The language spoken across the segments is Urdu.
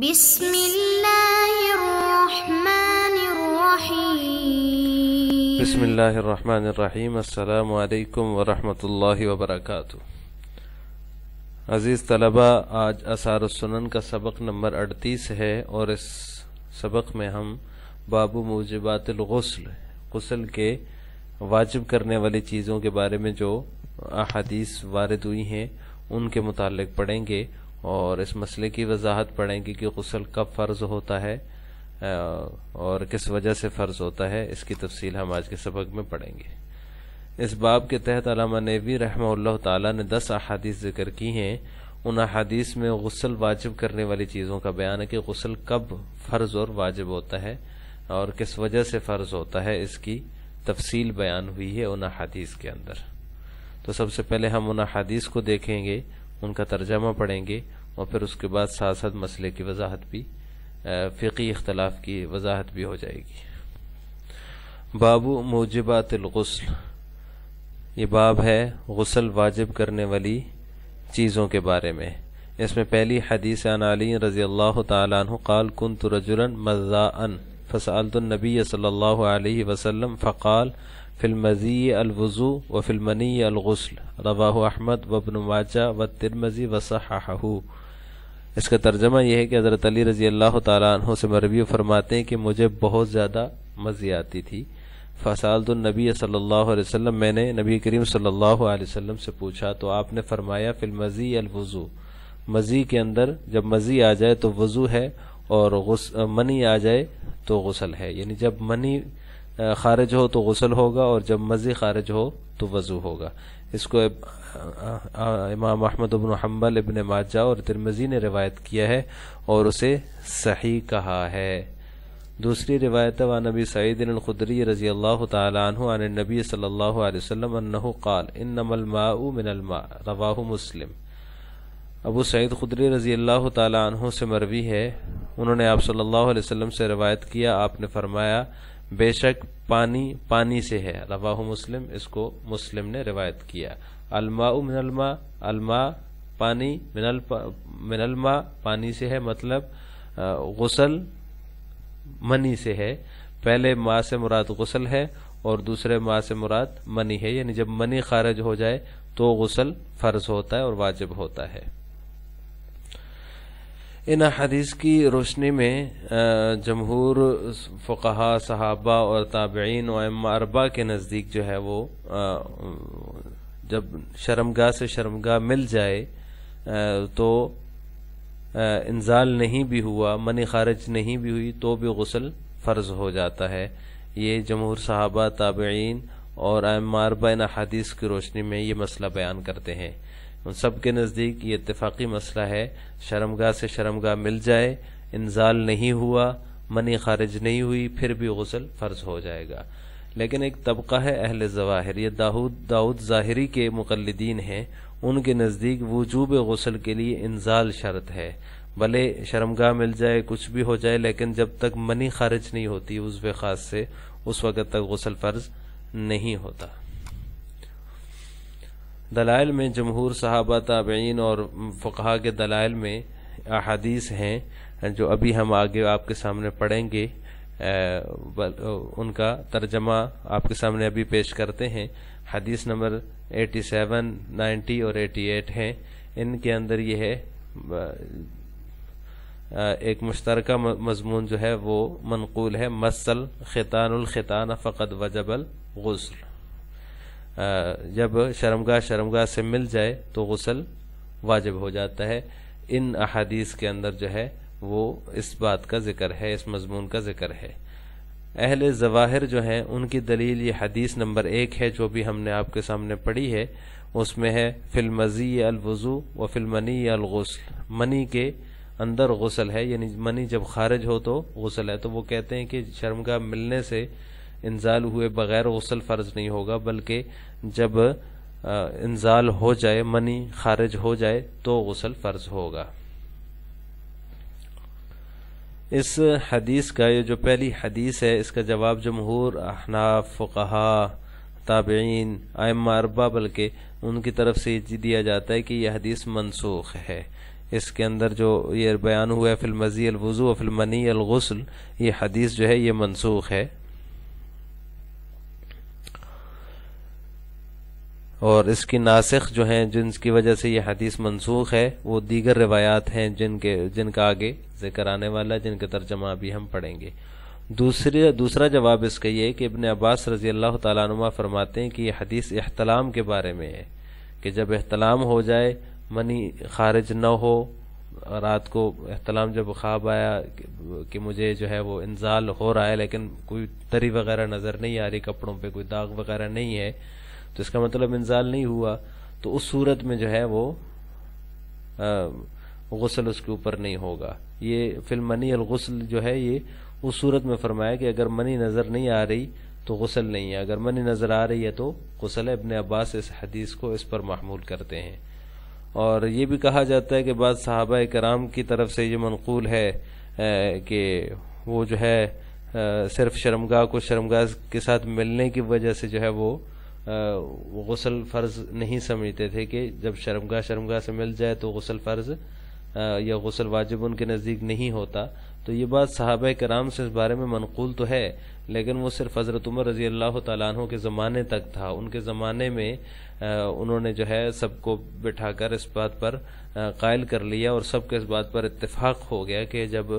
بسم اللہ الرحمن الرحیم بسم اللہ الرحمن الرحیم۔ السلام علیکم ورحمۃ اللہ وبرکاتہ۔ عزیز طلبہ، آج آثار السنن کا سبق نمبر 38 ہے اور اس سبق میں ہم باب موجبات الغسل، غسل کے واجب کرنے والی چیزوں کے بارے میں جو احادیث وارد ہوئی ہیں ان کے متعلق پڑھیں گے اور اس مسئلے کی وضاحت پڑھیں گے کہ غسل کب فرض ہوتا ہے اور کس وجہ سے فرض ہوتا ہے۔ اس کی تفصیل ہم آج کے سبق میں پڑھیں گے۔ اس باب کے تحت علامہ نیوی رحمہ اللہ تعالی نے 10 احادیث ذکر کی ہیں۔ ان احادیث میں غسل واجب کرنے والی چیزوں کا بیان ہے کہ غسل کب فرض اور واجب ہوتا ہے اور کس وجہ سے فرض ہوتا ہے، اس کی تفصیل بیان ہوئی ہے ان احادیث کے اندر۔ تو سب سے پہلے ہم ان احادیث کو دیکھیں گے، ان کا ترجمہ پڑھیں گے اور پھر اس کے بعد ساتھ ساتھ مسئلے کی وضاحت بھی، فقہی اختلاف کی وضاحت بھی ہو جائے گی۔ باب موجبات الغسل، یہ باب ہے غسل واجب کرنے والی چیزوں کے بارے میں۔ اس میں پہلی حدیث عن علی رضی اللہ تعالی عنہ قال کنت رجلا مذاء فسألت النبی صلی اللہ علیہ وسلم فقال فی المزی الوضوء وفی المنی الغسل، رواہ احمد وابن ماجہ والترمذی وصححہ۔ اس کا ترجمہ یہ ہے کہ حضرت علی رضی اللہ تعالیٰ عنہ سے مروی فرماتے ہیں کہ مجھے بہت زیادہ مزی آتی تھی۔ فسألت النبی صلی اللہ علیہ وسلم، میں نے نبی کریم صلی اللہ علیہ وسلم سے پوچھا تو آپ نے فرمایا فی المزی الوضوء، مزی کے اندر جب مزی آ جائے تو وضو ہے اور منی آ جائے تو غسل ہے، یعنی جب منی خارج ہو تو غسل ہوگا اور جب مزی خارج ہو تو وضو ہوگا۔ اس کو امام احمد بن حنبل، ابن ماجہ اور ترمذی نے روایت کیا ہے اور اسے صحیح کہا ہے۔ دوسری روایت عن ابی سعید الخدری رضی اللہ تعالی عنہ عن النبی صلی اللہ علیہ وسلم انہ قال انما الماء من الماء، رواہ مسلم۔ ابو سعید خدری رضی اللہ تعالی عنہ سے مروی ہے، انہوں نے آپ صلی اللہ علیہ وسلم سے روایت کیا، آپ نے فرمایا بے شک پانی پانی سے ہے، رواہ مسلم، اس کو مسلم نے روایت کیا۔ الماء من الماء، الماء پانی، من الماء پانی سے ہے، مطلب غسل منی سے ہے۔ پہلے ماء سے مراد غسل ہے اور دوسرے ماء سے مراد منی ہے، یعنی جب منی خارج ہو جائے تو غسل فرض ہوتا ہے اور واجب ہوتا ہے۔ ان حدیث کی روشنی میں جمہور فقہا، صحابہ اور تابعین و ائمہ اربعہ کے نزدیک جو ہے وہ جب شرمگاہ سے شرمگاہ مل جائے تو انزال نہیں بھی ہوا، منی خارج نہیں بھی ہوئی تو بھی غسل فرض ہو جاتا ہے۔ یہ جمہور صحابہ، تابعین اور ائمہ اربعہ ان حدیث کی روشنی میں یہ مسئلہ بیان کرتے ہیں۔ ان سب کے نزدیک یہ اتفاقی مسئلہ ہے، شرمگاہ سے شرمگاہ مل جائے، انزال نہیں ہوا، منی خارج نہیں ہوئی، پھر بھی غسل فرض ہو جائے گا۔ لیکن ایک طبقہ ہے اہل ظواہر، یہ داؤد ظاہری کے مقلدین ہیں، ان کے نزدیک وجوب غسل کے لیے انزال شرط ہے، بھلے شرمگاہ مل جائے، کچھ بھی ہو جائے، لیکن جب تک منی خارج نہیں ہوتی عضو خاص سے اس وقت تک غسل فرض نہیں ہوتا۔ دلائل میں جمہور صحابہ، تابعین اور فقہا کے دلائل میں احادیث ہیں جو ابھی ہم آگے آپ کے سامنے پڑھیں گے، ان کا ترجمہ آپ کے سامنے ابھی پیش کرتے ہیں۔ حدیث نمبر 87، 90 اور 88 ہیں۔ ان کے اندر یہ ہے ایک مشترکہ مضمون جو ہے وہ منقول ہے، مسل ختان الختان فقد وجب الغسل، جب شرمگاہ سے مل جائے تو غسل واجب ہو جاتا ہے۔ ان احادیث کے اندر جو ہے وہ اس بات کا ذکر ہے، اس مضمون کا ذکر ہے۔ اہل ظواہر جو ہیں ان کی دلیل یہ حدیث نمبر 1 ہے جو بھی ہم نے آپ کے سامنے پڑھی ہے، اس میں ہے فی المزی الوضوء وفی المنی الغسل، منی کے اندر غسل ہے، یعنی منی جب خارج ہو تو غسل ہے۔ تو وہ کہتے ہیں کہ شرمگاہ ملنے سے انزال ہوئے بغیر غسل فرض نہیں ہوگا، بلکہ جب انزال ہو جائے، منی خارج ہو جائے تو غسل فرض ہوگا۔ اس حدیث کا یہ جو پہلی حدیث ہے، اس کا جواب جمہور احناف، فقہا، تابعین، ائمہ اربعہ بلکہ ان کی طرف سے دیا جاتا ہے کہ یہ حدیث منسوخ ہے، اس کے اندر جو یہ بیان ہوا ہے فی المزی الوضوء و فی المنی الغسل، یہ حدیث جو ہے یہ منسوخ ہے، اور اس کی ناسخ جو ہیں جن کی وجہ سے یہ حدیث منسوخ ہے وہ دیگر روایات ہیں جن کا آگے ذکر آنے والا ہے، جن کے ترجمہ بھی ہم پڑھیں گے۔ دوسرا جواب اس کا یہ ہے کہ ابن عباس رضی اللہ تعالیٰ عنہ فرماتے ہیں کہ یہ حدیث احتلام کے بارے میں ہے، کہ جب احتلام ہو جائے، منی خارج نہ ہو، رات کو احتلام جب خواب آیا کہ مجھے جو ہے وہ انزال ہو رہا ہے لیکن کوئی تری وغیرہ نظر نہیں آ رہی، کپڑوں پہ کوئی داغ وغیرہ نہیں ہے، تو اس کا مطلب انزال نہیں ہوا، تو اس صورت میں جو ہے وہ غسل اس کے اوپر نہیں ہوگا۔ یہ فی المنی الغسل جو ہے یہ اس صورت میں فرمایا کہ اگر منی نظر نہیں آ رہی تو غسل نہیں ہے، اگر منی نظر آ رہی ہے تو غسل ہے۔ ابن عباس اس حدیث کو اس پر محمول کرتے ہیں، اور یہ بھی کہا جاتا ہے کہ بعض صحابہ کرام کی طرف سے یہ منقول ہے کہ وہ جو ہے صرف شرمگاہ کو شرمگاہ کے ساتھ ملنے کی وجہ سے جو ہے وہ غسل فرض نہیں سمجھتے تھے کہ جب شرمگاہ سے مل جائے تو غسل فرض یا غسل واجب ان کے نزدیک نہیں ہوتا۔ تو یہ بات صحابہ کرام سے اس بارے میں منقول تو ہے، لیکن وہ صرف حضرت عمر رضی اللہ تعالیٰ عنہ کے زمانے تک تھا۔ ان کے زمانے میں انہوں نے جو ہے سب کو بٹھا کر اس بات پر قائل کر لیا، اور سب کے اس بات پر اتفاق ہو گیا کہ جب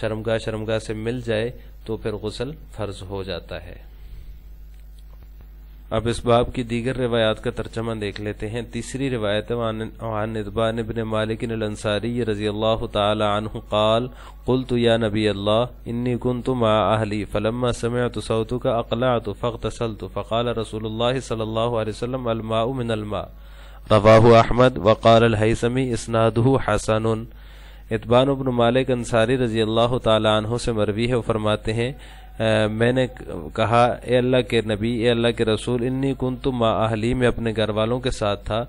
شرمگاہ سے مل جائے تو پھر غسل فرض ہو جاتا ہے۔ اب اس باب کی دیگر روایات کا ترجمہ دیکھ لیتے ہیں۔ تیسری روایت عن عتبان بن مالک الانصاری رضی اللہ تعالی عنہ قال قلت یا نبی اللہ انی کنت مع اہلی فلما سمعت صوتك اقلعت فاغتسلت فقال رسول اللہ صلی اللہ علیہ وسلم الماء من الماء رواہ احمد وقال الہیثمی اسنادہ حسن۔ عتبان بن مالک انصاری رضی اللہ تعالی عنہ سے مروی ہے، وہ فرماتے ہیں میں نے کہا اے اللہ کے نبی، اے اللہ کے رسول، انی کنت مع اہلی، میں اپنے گھر والوں کے ساتھ تھا،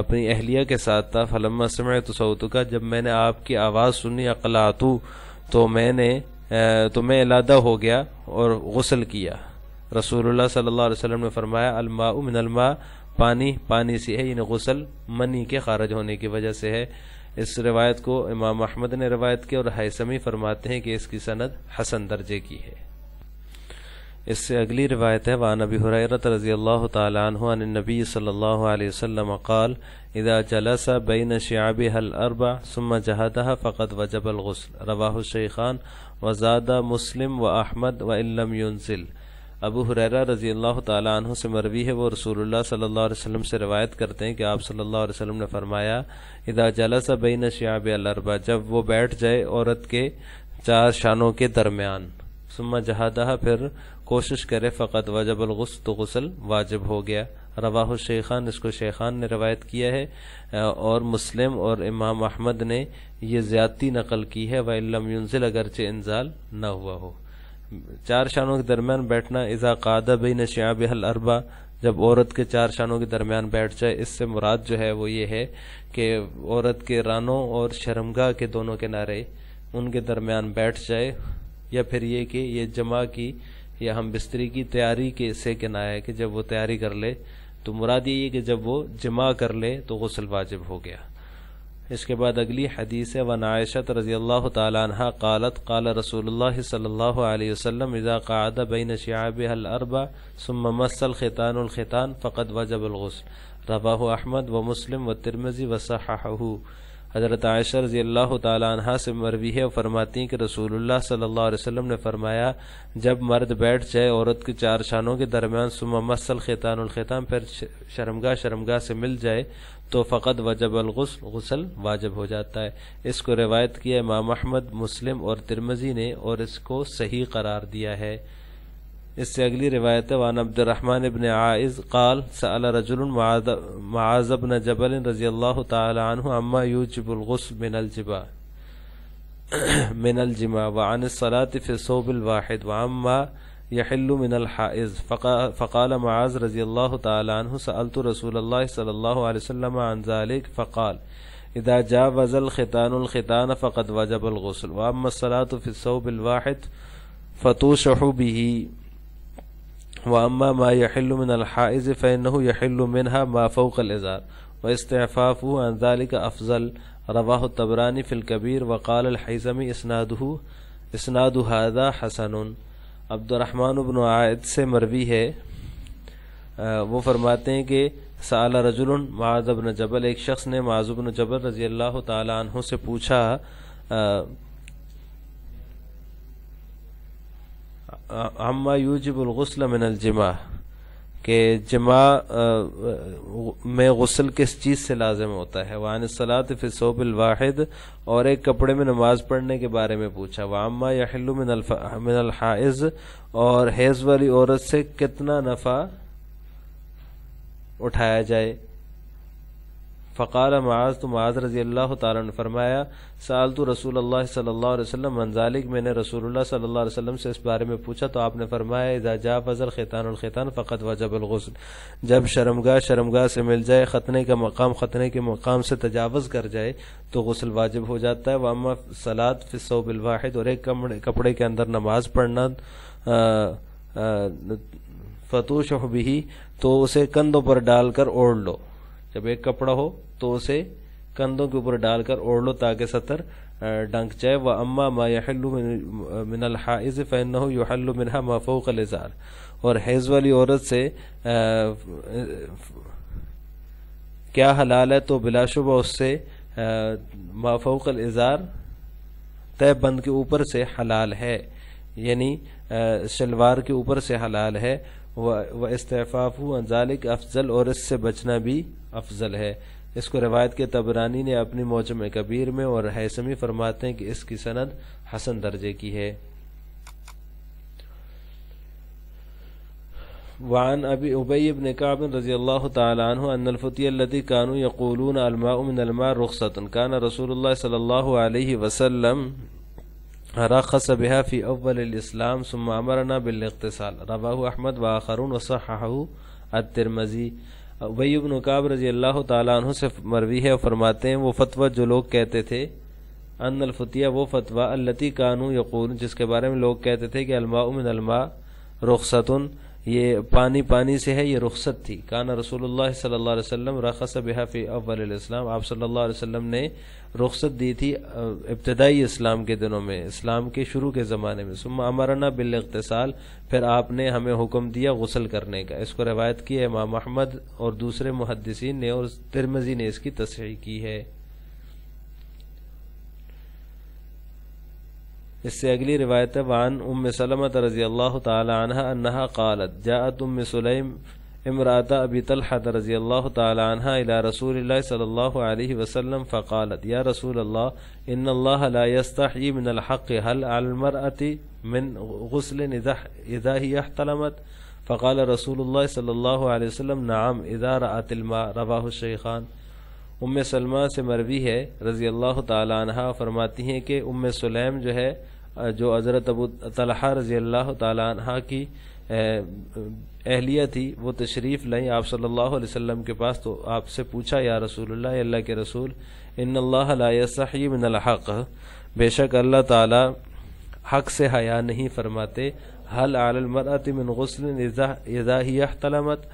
اپنی اہلیہ کے ساتھ تھا، فلما سمعت صوتک، جب میں نے آپ کی آواز سنی، اقلعت، تو میں علادہ ہو گیا اور غسل کیا۔ رسول اللہ صلی اللہ علیہ وسلم نے فرمایا الماء من الماء، پانی سے ہے، یعنی غسل منی کے خارج ہونے کی وجہ سے ہے۔ اس روایت کو امام احمد نے روایت کی، اور حیثمی فرماتے ہیں کہ اس کی سند حسن درجے کی ہے۔ اس سے اگلی روایت ہے وعن ابی ہریرہ رضی اللہ تعالی عنہ عن النبی صلی اللہ علیہ وسلم قال اذا جلس بین شعابها الاربع ثم جہدها فقد وجب الغسل، رواہ الشیخان وزاد مسلم واحمد وان لم ينزل۔ ابو ہریرہ رضی اللہ تعالی عنہ سے مروی ہے، وہ رسول اللہ صلی اللہ علیہ وسلم سے روایت کرتے ہیں کہ آپ صلی اللہ علیہ وسلم نے فرمایا اذا جلس بین شعابها الاربع، جب وہ بیٹھ جائے عورت کے 4 شانوں کے درمیان، ثم جہدها، پھر کوشش کرے، فقط وجب الغسل، تو غسل واجب ہو گیا۔ رواہ الشیخان، اس کو شیخان نے روایت کیا ہے، اور مسلم اور امام احمد نے یہ زیادتی نقل کی ہے، وَإِن لَّمْ يُنزِلْ، اگرچہ انزال نہ ہوا ہو۔ 4 شانوں کے درمیان بیٹھنا، اذا قعد بین شعابها الاربع، جب عورت کے 4 شانوں کے درمیان بیٹھ جائے، اس سے مراد جو ہے وہ یہ ہے کہ عورت کے رانوں اور شرمگاہ کے دونوں کنارے ان کے درمیان بیٹھ جائے، یا پھر یہ کہ یہ جمع کی یا ہم بستری کی تیاری کے سے کنایا ہے کہ جب وہ تیاری کر لے، تو مراد یہ ہے کہ جب وہ جمع کر لے تو غسل واجب ہو گیا۔ اس کے بعد اگلی حدیث ہے وعن عائشہ رضی اللہ تعالی عنہا قالت قال رسول اللہ صلی اللہ علیہ وسلم اذا قعد بین شعابها الاربع ثم مس الختان الختان فقد وجب الغسل، رواہ احمد ومسلم والترمذی وصححہ۔ حضرت عائشہ رضی اللہ تعالی عنہا سے مروی ہے، فرماتی ہیں کہ رسول اللہ صلی اللہ علیہ وسلم نے فرمایا جب مرد بیٹھ جائے عورت کے 4 شانوں کے درمیان، ثم مس الختان الختان، پھر شرمگاہ سے مل جائے، تو فقط وجب الغسل، غسل واجب ہو جاتا ہے۔ اس کو روایت کیا امام احمد، مسلم اور ترمذی نے، اور اس کو صحیح قرار دیا ہے۔ اس سے اگلی روایت ہے وعن عبد الرحمن بن عائز قال سأل رجل معاذ بن جبل رضی اللہ تعالی عنہ عما یوجب الغسل من الجماع وعن الصلاة في الثوب الواحد وعما يحل من الحائض، فقال معاذ رضی اللہ تعالی عنہ سألت رسول اللہ صلی اللہ علیہ وسلم عن ذلك فقال اذا جاوز الختان الختان فقد وجب الغسل، واما الصلاة في الثوب الواحد فتوشح به، واما ما يحل من الحائض فانه يحل منها ما فوق الازار واستعفافه عن ذلك افضل، رواہ الطبرانی فی الکبیر وقال الحیثمی اسناد ھذا حسن۔ عبد الرحمن بن عائد سے مروی ہے، وہ فرماتے ہیں کہ سأل رجل معاذ بن جبل، ایک شخص نے معاذ بن جبل رضی اللہ تعالی عنہ سے پوچھا عما یوجب الغسل من الجماع، کہ جماع میں غسل کس چیز سے لازم ہوتا ہے، وعن الصلاۃ فی الثوب الواحد، اور ایک کپڑے میں نماز پڑھنے کے بارے میں پوچھا، وعما یحل من الحائض، اور حیض والی عورت سے کتنا نفع اٹھایا جائے۔ فقال معاذ، تو معاذ رضی اللہ تعالیٰ نے فرمایا سألت رسول اللہ صلی اللہ علیہ وسلم من ذلک، میں نے رسول اللہ صلی اللہ علیہ وسلم سے اس بارے میں پوچھا تو آپ نے فرمایا اذا جاوز الختان الختان فقد وجب الغسل، جب شرمگاہ سے مل جائے، ختنے کے مقام سے تجاوز کر جائے تو غسل واجب ہو جاتا ہے۔ واما صلاۃ فی الثوب الواحد، اور ایک کپڑے کے اندر نماز پڑھنا، فتوشح بہ، تو اسے کندھوں پر ڈال کر اوڑھ لو، جب ایک کپڑا ہو تو اسے کندھوں کے اوپر ڈال کر اوڑھ لو تاکہ سطر ڈھنک جائے۔ وَأَمَّا مَا يَحِلُّ مِنَ الْحَائِضِ فَإِنَّهُ يُحَلُّ مِنْهَا مَا فَوْقَ الْإِزَارِ، اور حیض والی عورت سے کیا حلال ہے تو بلا شبہ اس سے ما فوق الازار، تہ بند کے اوپر سے حلال ہے، یعنی شلوار کے اوپر سے حلال ہے۔ وَإِسْتِعْفَافُهُ عَنْ ذَلِكَ افضل، اور اس سے بچنا بھی افضل ہے۔ اس کو روایت کے طبرانی نے اپنی معجم کبیر میں، اور حیثمی فرماتے ہیں کہ اس کی سند حسن درجے کی ہے۔ وعن ابی بن کعب رضی اللہ تعالی عنہ ان الفتية التي كانوا يقولون الماء من الماء رخصة كان رسول الله صلی اللہ علیہ وسلم رخص بها في اول الاسلام ثم امرنا بالاغتسال، رواه احمد واخرون وصححه الترمذی۔ ابی بن کعب رضی اللہ تعالی عنہ سے مروی ہے، فرماتے ہیں وہ فتویٰ جو لوگ کہتے تھے، ان الفتیہ وہ فتویٰ، التی کانوا یقولون جس کے بارے میں لوگ کہتے تھے کہ الماء من الماء رخصتن، یہ پانی سے ہے، یہ رخصت تھی۔ کان رسول اللہ صلی اللہ علیہ وسلم رخص بها فی اول الاسلام، آپ صلی اللہ علیہ وسلم نے رخصت دی تھی ابتدائی اسلام کے دنوں میں، اسلام کے شروع کے زمانے میں۔ ثم امرنا بالاغتسال، پھر آپ نے ہمیں حکم دیا غسل کرنے کا۔ اس کو روایت کی ہے امام احمد اور دوسرے محدثین نے، اور ترمذی نے اس کی تصحیح کی ہے۔ اس سے اگلی روایت ہے وعن ام سلمہ رضی اللہ تعالی عنہ انہا قالت جاءت ام سلیم امرأة ابی طلحہ رضی اللہ تعالی عنہ الى رسول اللہ صلی اللہ علیہ وسلم فقالت یا رسول اللہ ان اللہ لا يستحیی من الحق هل على المرأة من غسل اذا هی احتلمت، فقال رسول اللہ صلی اللہ علیہ وسلم نعم اذا رأت الماء، رواہ الشیخان۔ ام سلمہ سے مروی ہے رضی اللہ تعالی عنہ، فرماتی ہیں کہ ام سلیم جو ہے، جو حضرت ابو طلحہ رضی اللہ تعالی عنہ کی اہلیہ تھی، وہ تشریف لائیں آپ صلی اللہ علیہ وسلم کے پاس، تو آپ سے پوچھا یا رسول اللہ، اللہ کے رسول، ان اللہ لا یستحیی من الحق، بے شک اللہ تعالی حق سے حیا نہیں فرماتے، هل علی المرأة من غسل اذا ہی احتلمت،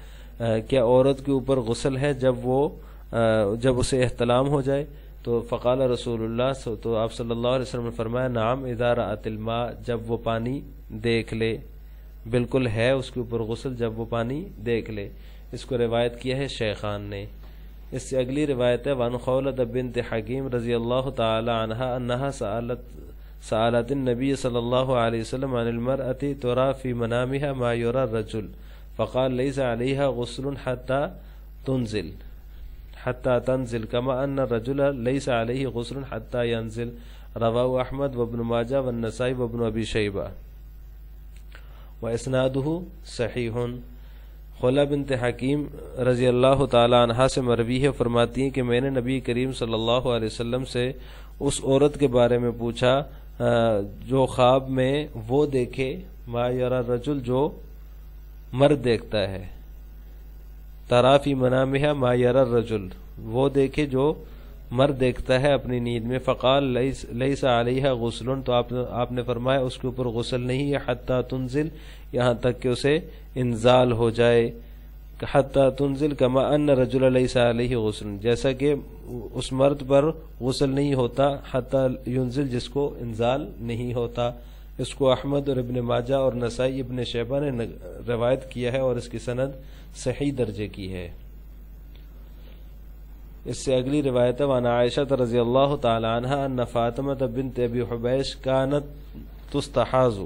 کیا عورت کے اوپر غسل ہے جب اسے احتلام ہو جائے؟ تو فقال رسول اللہ، تو آپ صلی اللہ علیہ وسلم نے فرمایا نعم اذا رأت الماء، جب وہ پانی دیکھ لے، بالکل ہے اس کے اوپر غسل جب وہ پانی دیکھ لے۔ اس کو روایت کیا ہے شیخان نے۔ اس سے اگلی روایت ہے وعن خولۃ بنت حکیم رضی اللہ تعالی عنہ انہا سألت النبی صلی اللہ علیہ وسلم عن المرأة ترى في منامها ما يرى الرجل فقال ليس عليها غسل حتى تنزل كما ان الرجل ليس عليه غسل حتى ينزل، رواه احمد وابن ماجہ والنسائی وابن ابی شیبہ واسنادہ صحیح۔ خولہ بنت حکیم رضی اللہ تعالی عنہا سے مروی ہے، فرماتی ہیں کہ میں نے نبی کریم صلی اللہ علیہ وسلم سے اس عورت کے بارے میں پوچھا جو خواب میں وہ دیکھے، ما یرا الرجل جو مرد دیکھتا ہے، ترا فی منامہا ما یرا الرجل وہ دیکھے جو مرد دیکھتا ہے اپنی نیند میں۔ فقال لیس علیہا غسل، تو آپ نے فرمایا اس کے اوپر غسل نہیں ہے، حتی تنزل، یہاں تک کہ اسے انزال ہو جائے، حتی تنزل کما ان رجل لیس علیہ غسل، جیسا کہ اس مرد پر غسل نہیں ہوتا حتی ینزل، جس کو انزال نہیں ہوتا۔ اس کو احمد اور ابن ماجہ اور نسائی ابن شیبہ نے روایت کیا ہے اور اس کی سند صحیح درجے کی ہے۔ اس سے اگلی روایت ہے وعن عائشہ رضی اللہ تعالی عنہا ان فاطمہ بنت ابی حبیش کانت تستحاض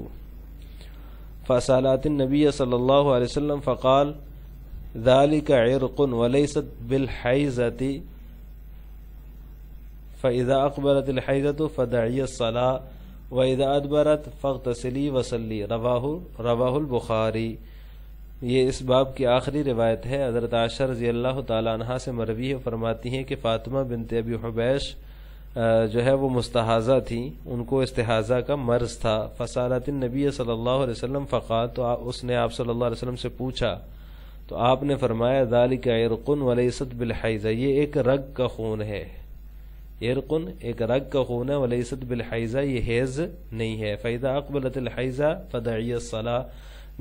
فسالت النبی صلی اللہ علیہ وسلم فقال ذلك عرق وليست بالحيضة فإذا أقبلت الحيضة فدعي الصلاة وإذا أدبرت فاغتسلي وصلي رواہ البخاری۔ یہ اس باب کی آخری روایت ہے۔ حضرت عائشہ رضی اللہ تعالی عنہا سے مروی ہے، فرماتی ہیں کہ فاطمہ بنت ابی حبیش جو ہے وہ مستحاضہ تھیں، ان کو استحاضہ کا مرض تھا۔ فسالت النبی صلی اللہ علیہ وسلم فقال، تو اس نے آپ صلی اللہ علیہ وسلم سے پوچھا تو آپ نے فرمایا ذالک عرق ولیست بالحیضہ، یہ ایک رگ کا خون ہے، عرق ایک رگ کا خون ہے، ولیست بالحیضہ یہ حیض نہیں ہے۔ فاذا اقبلت الحیضہ فدعی الصلاۃ،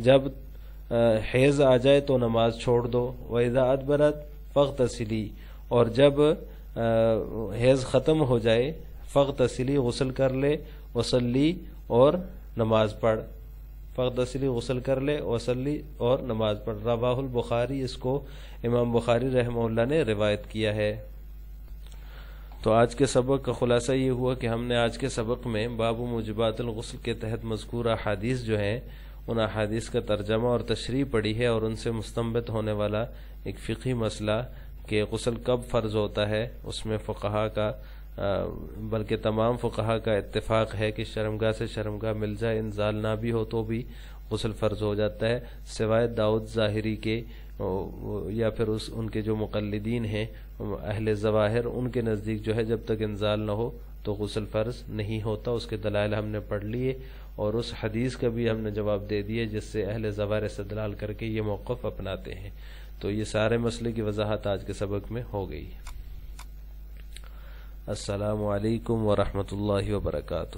جب حیض آ جائے تو نماز چھوڑ دو، واذا ادبرت فاغتسلی، اور جب حیض ختم ہو جائے فاغتسلی غسل کر لے، وصلی اور نماز پڑھ، فاغتسلی غسل کر لے، وصلی اور نماز پڑھ۔ رواہ البخاری، اس کو امام بخاری رحمہ اللہ نے روایت کیا ہے۔ تو آج کے سبق کا خلاصہ یہ ہوا کہ ہم نے آج کے سبق میں باب موجبات الغسل کے تحت مذکور احادیث جو ہیں ان احادیث کا ترجمہ اور تشریح پڑھی ہے، اور ان سے مستنبط ہونے والا ایک فقہی مسئلہ کہ غسل کب فرض ہوتا ہے، اس میں فقہا کا بلکہ تمام فقہا کا اتفاق ہے کہ شرمگاہ سے شرمگاہ مل جائے، انزال نہ بھی ہو تو بھی غسل فرض ہو جاتا ہے، سوائے داؤد ظاہری کے یا پھر ان کے جو مقلدین ہیں اہل ظواہر، ان کے نزدیک جو ہے جب تک انزال نہ ہو تو غسل فرض نہیں ہوتا۔ اس کے دلائل ہم نے پڑھ لیے اور اس حدیث کا بھی ہم نے جواب دے دیا جس سے اہل ظواہر استدلال کر کے یہ موقف اپناتے ہیں۔ تو یہ سارے مسئلے کی وضاحت آج کے سبق میں ہو گئی۔ السلام علیکم ورحمۃ اللہ وبرکاتہ۔